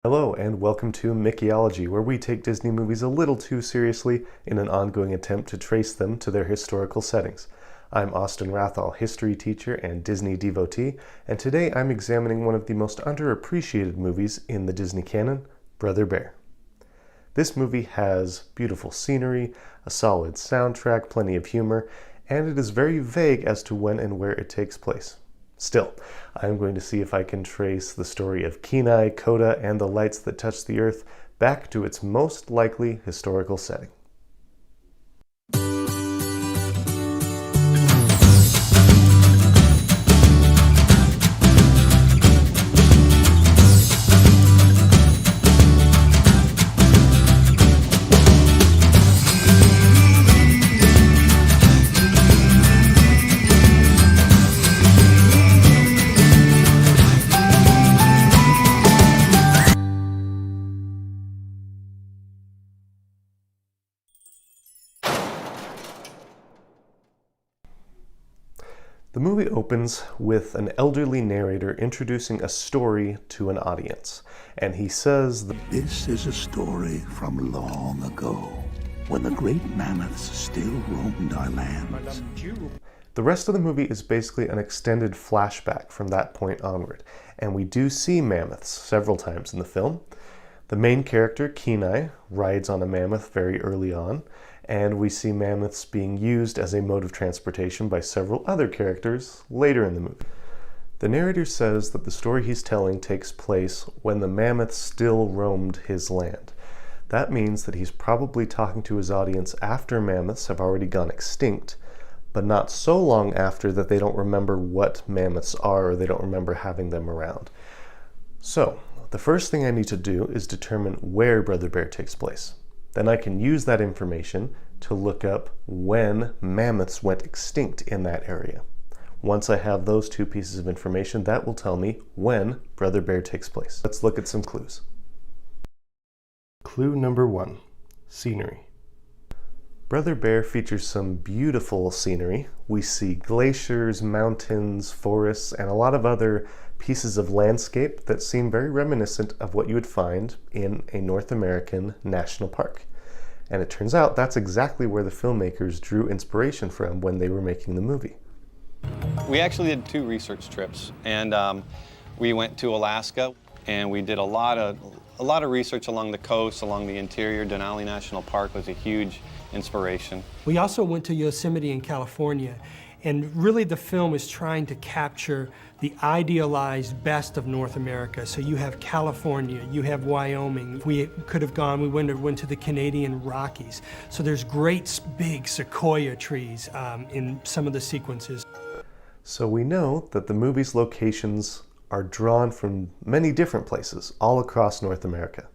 Hello and welcome to Archaeology, where we take Disney movies a little too seriously in an ongoing attempt to trace them to their historical settings. I'm Austin Wrathall, history teacher and Disney devotee, and today I'm examining one of the most underappreciated movies in the Disney canon, Brother Bear. This movie has beautiful scenery, a solid soundtrack, plenty of humor, and it is very vague as to when and where it takes place. Still, I'm going to see if I can trace the story of Kenai, Coda, and the lights that touch the earth back to its most likely historical setting. The movie opens with an elderly narrator introducing a story to an audience, and he says This is a story from long ago, when the great mammoths still roamed our lands. The rest of the movie is basically an extended flashback from that point onward, and we do see mammoths several times in the film. The main character, Kenai, rides on a mammoth very early on, and we see mammoths being used as a mode of transportation by several other characters later in the movie. The narrator says that the story he's telling takes place when the mammoths still roamed his land. That means that he's probably talking to his audience after mammoths have already gone extinct, but not so long after that they don't remember what mammoths are or they don't remember having them around. So, the first thing I need to do is determine where Brother Bear takes place. Then I can use that information to look up when mammoths went extinct in that area. Once I have those two pieces of information, that will tell me when Brother Bear takes place. Let's look at some clues. Clue number 1, scenery. Brother Bear features some beautiful scenery. We see glaciers, mountains, forests, and a lot of other pieces of landscape that seem very reminiscent of what you would find in a North American national park. And it turns out that's exactly where the filmmakers drew inspiration from when they were making the movie. We actually did 2 research trips, and we went to Alaska, and we did a lot of research along the coast, along the interior. Denali National Park was a huge inspiration. We also went to Yosemite in California, and really the film is trying to capture the idealized best of North America. So you have California, you have Wyoming. We could have gone, we went to the Canadian Rockies. So there's great big sequoia trees in some of the sequences. So we know that the movie's locations are drawn from many different places all across North America.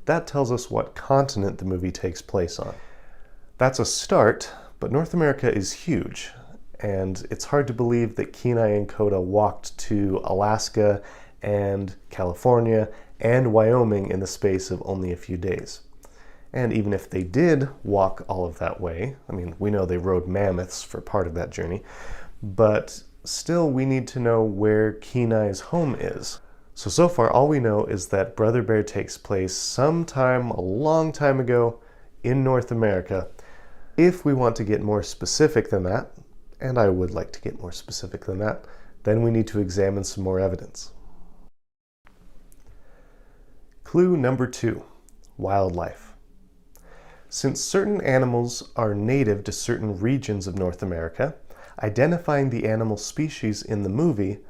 That tells us what continent the movie takes place on. That's a start, but North America is huge, and it's hard to believe that Kenai and Coda walked to Alaska and California and Wyoming in the space of only a few days. And even if they did walk all of that way, I mean, we know they rode mammoths for part of that journey, but still we need to know where Kenai's home is. So far all we know is that Brother Bear takes place sometime a long time ago in North America. If we want to get more specific than that, and I would like to get more specific than that, then we need to examine some more evidence. Clue number 2, wildlife. Since certain animals are native to certain regions of North America, identifying the animal species in the movie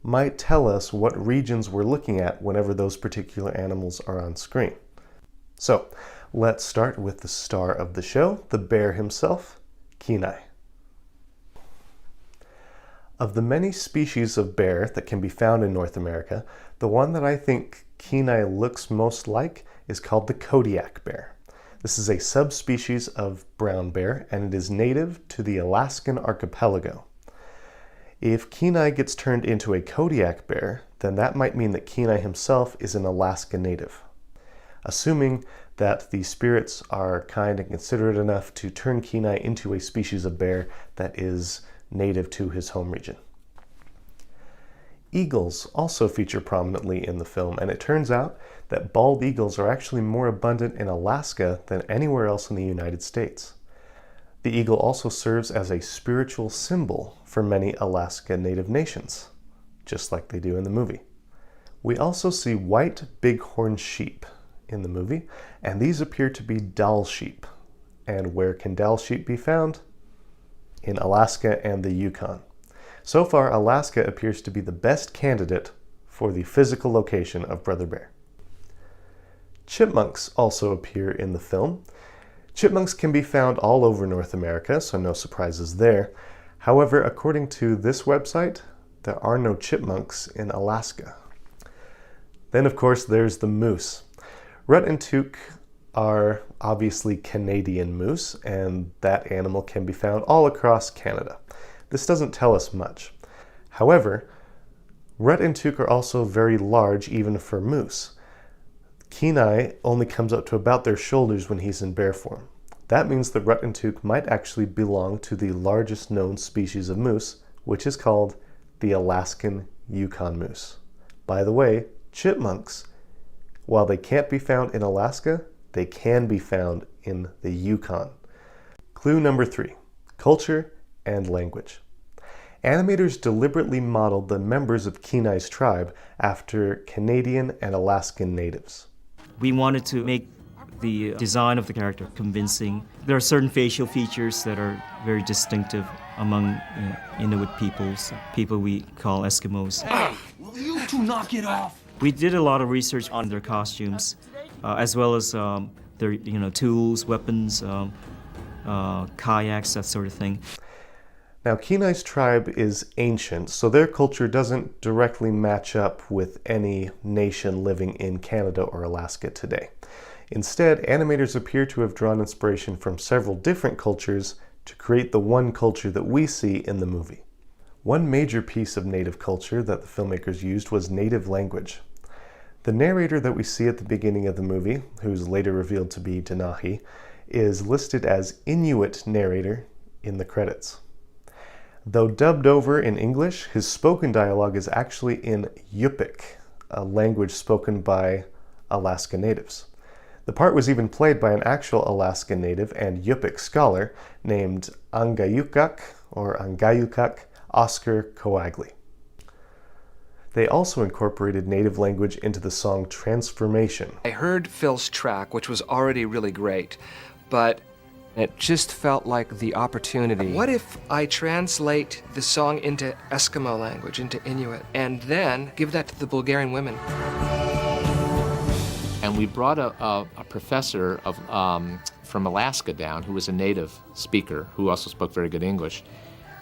might tell us what regions we're looking at whenever those particular animals are on screen. So, let's start with the star of the show, the bear himself, Kenai. Of the many species of bear that can be found in North America, the one that I think Kenai looks most like is called the Kodiak bear. This is a subspecies of brown bear, and it is native to the Alaskan archipelago. If Kenai gets turned into a Kodiak bear, then that might mean that Kenai himself is an Alaska native. Assuming that the spirits are kind and considerate enough to turn Kenai into a species of bear that is native to his home region. Eagles also feature prominently in the film, and it turns out that bald eagles are actually more abundant in Alaska than anywhere else in the United States. The eagle also serves as a spiritual symbol for many Alaska Native nations, just like they do in the movie. We also see white bighorn sheep in the movie, and these appear to be Dall sheep. And where can Dall sheep be found? In Alaska and the Yukon. So far, Alaska appears to be the best candidate for the physical location of Brother Bear. Chipmunks also appear in the film. Chipmunks can be found all over North America, so no surprises there. However, according to this website, there are no chipmunks in Alaska. Then, of course, there's the moose. Rut and Took are obviously Canadian moose, and that animal can be found all across Canada. This doesn't tell us much. However, Rut and Took are also very large even for moose. Kenai only comes up to about their shoulders when he's in bear form. That means that Rut and Took might actually belong to the largest known species of moose, which is called the Alaskan Yukon moose. By the way, chipmunks, while they can't be found in Alaska, they can be found in the Yukon. Clue number 3, culture and language. Animators deliberately modeled the members of Kenai's tribe after Canadian and Alaskan natives. We wanted to make the design of the character convincing. There are certain facial features that are very distinctive among Inuit peoples, people we call Eskimos. Hey, will you two knock it off? We did a lot of research on their costumes, as well as their tools, weapons, kayaks, that sort of thing. Now, Kenai's tribe is ancient, so their culture doesn't directly match up with any nation living in Canada or Alaska today. Instead, animators appear to have drawn inspiration from several different cultures to create the one culture that we see in the movie. One major piece of native culture that the filmmakers used was native language. The narrator that we see at the beginning of the movie, who's later revealed to be Denahi, is listed as Inuit narrator in the credits. Though dubbed over in English, his spoken dialogue is actually in Yupik, a language spoken by Alaska natives. The part was even played by an actual Alaska native and Yupik scholar named Angayukak Oscar Coagley. They also incorporated native language into the song Transformation. I heard Phil's track, which was already really great, but it just felt like the opportunity. What if I translate the song into Eskimo language, into Inuit, and then give that to the Bulgarian women? And we brought a professor from Alaska down who was a native speaker who also spoke very good English.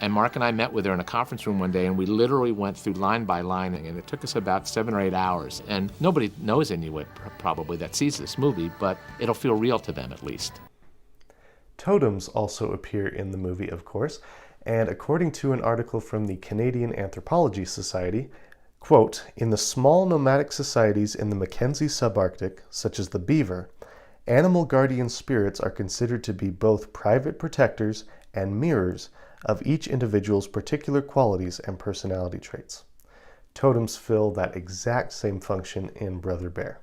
And Mark and I met with her in a conference room one day, and we literally went through line by line, and it took us about 7 or 8 hours. And nobody knows Inuit probably that sees this movie, but it'll feel real to them at least. Totems also appear in the movie, of course, and according to an article from the Canadian Anthropology Society, quote, in the small nomadic societies in the Mackenzie subarctic, such as the beaver, animal guardian spirits are considered to be both private protectors and mirrors of each individual's particular qualities and personality traits. Totems fill that exact same function in Brother Bear.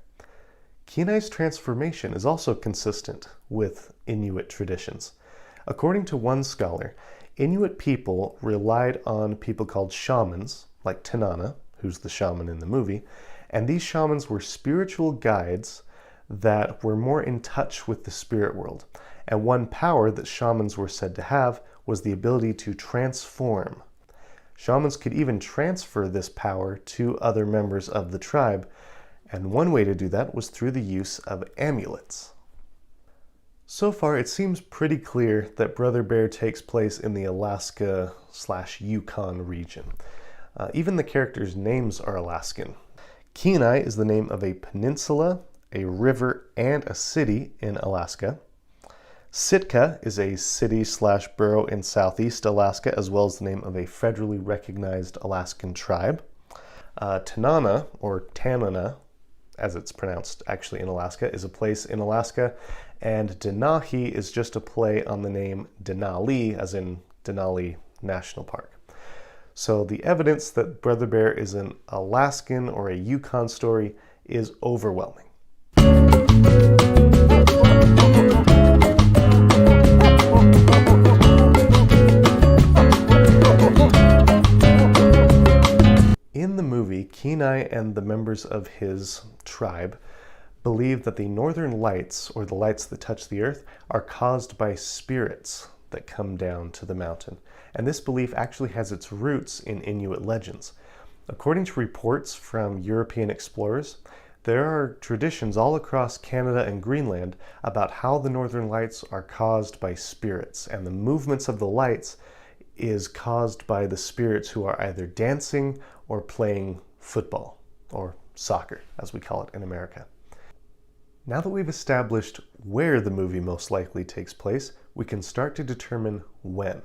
Kenai's transformation is also consistent with Inuit traditions. According to one scholar, Inuit people relied on people called shamans, like Tanana, who's the shaman in the movie, and these shamans were spiritual guides that were more in touch with the spirit world. And one power that shamans were said to have was the ability to transform. Shamans could even transfer this power to other members of the tribe, and one way to do that was through the use of amulets. So far, it seems pretty clear that Brother Bear takes place in the Alaska/Yukon region. Even the characters' names are Alaskan. Kenai is the name of a peninsula, a river, and a city in Alaska. Sitka is a city/borough in southeast Alaska, as well as the name of a federally recognized Alaskan tribe. Tanana, or Tanana, as it's pronounced actually in Alaska, is a place in Alaska, and Denahi is just a play on the name Denali, as in Denali National Park. So the evidence that Brother Bear is an Alaskan or a Yukon story is overwhelming. In the movie, Kenai and the members of his tribe believe that the northern lights, or the lights that touch the earth, are caused by spirits that come down to the mountain. And this belief actually has its roots in Inuit legends. According to reports from European explorers, there are traditions all across Canada and Greenland about how the northern lights are caused by spirits, and the movements of the lights is caused by the spirits who are either dancing or playing football, or soccer, as we call it in America. Now that we've established where the movie most likely takes place, we can start to determine when.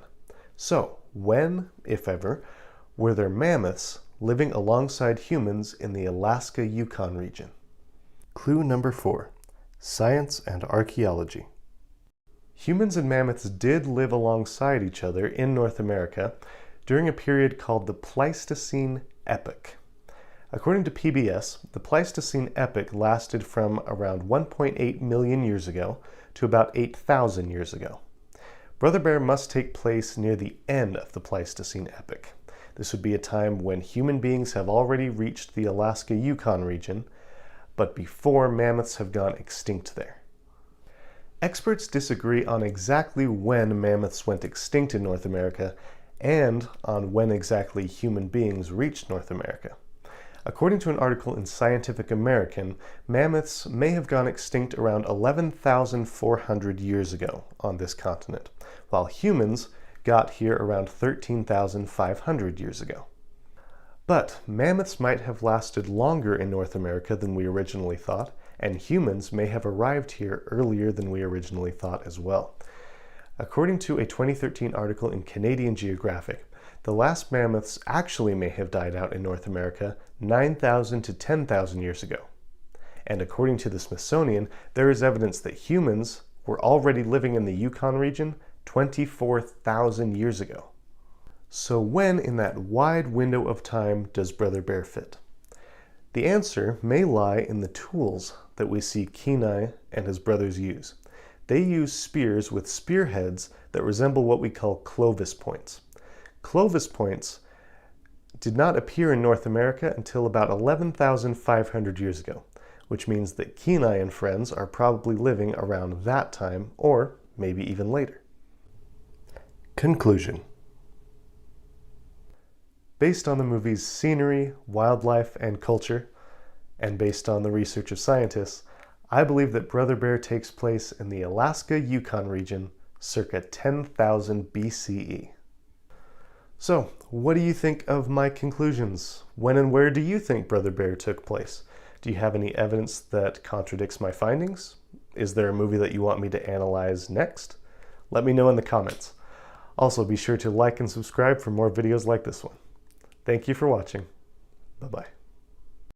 So, when, if ever, were there mammoths living alongside humans in the Alaska-Yukon region? Clue number 4, science and archaeology. Humans and mammoths did live alongside each other in North America during a period called the Pleistocene Epoch. According to PBS, the Pleistocene Epoch lasted from around 1.8 million years ago to about 8,000 years ago. Brother Bear must take place near the end of the Pleistocene Epoch. This would be a time when human beings have already reached the Alaska-Yukon region, but before mammoths have gone extinct there. Experts disagree on exactly when mammoths went extinct in North America and on when exactly human beings reached North America. According to an article in Scientific American, mammoths may have gone extinct around 11,400 years ago on this continent, while humans got here around 13,500 years ago. But mammoths might have lasted longer in North America than we originally thought, and humans may have arrived here earlier than we originally thought as well. According to a 2013 article in Canadian Geographic, the last mammoths actually may have died out in North America 9,000 to 10,000 years ago. And according to the Smithsonian, there is evidence that humans were already living in the Yukon region 24,000 years ago. So when in that wide window of time does Brother Bear fit? The answer may lie in the tools that we see Kenai and his brothers use. They use spears with spearheads that resemble what we call Clovis points. Clovis points did not appear in North America until about 11,500 years ago, which means that Kenai and friends are probably living around that time, or maybe even later. Conclusion. Based on the movie's scenery, wildlife, and culture, and based on the research of scientists, I believe that Brother Bear takes place in the Alaska-Yukon region circa 10,000 BCE. So, what do you think of my conclusions? When and where do you think Brother Bear took place? Do you have any evidence that contradicts my findings? Is there a movie that you want me to analyze next? Let me know in the comments. Also, be sure to like and subscribe for more videos like this one. Thank you for watching. Bye-bye.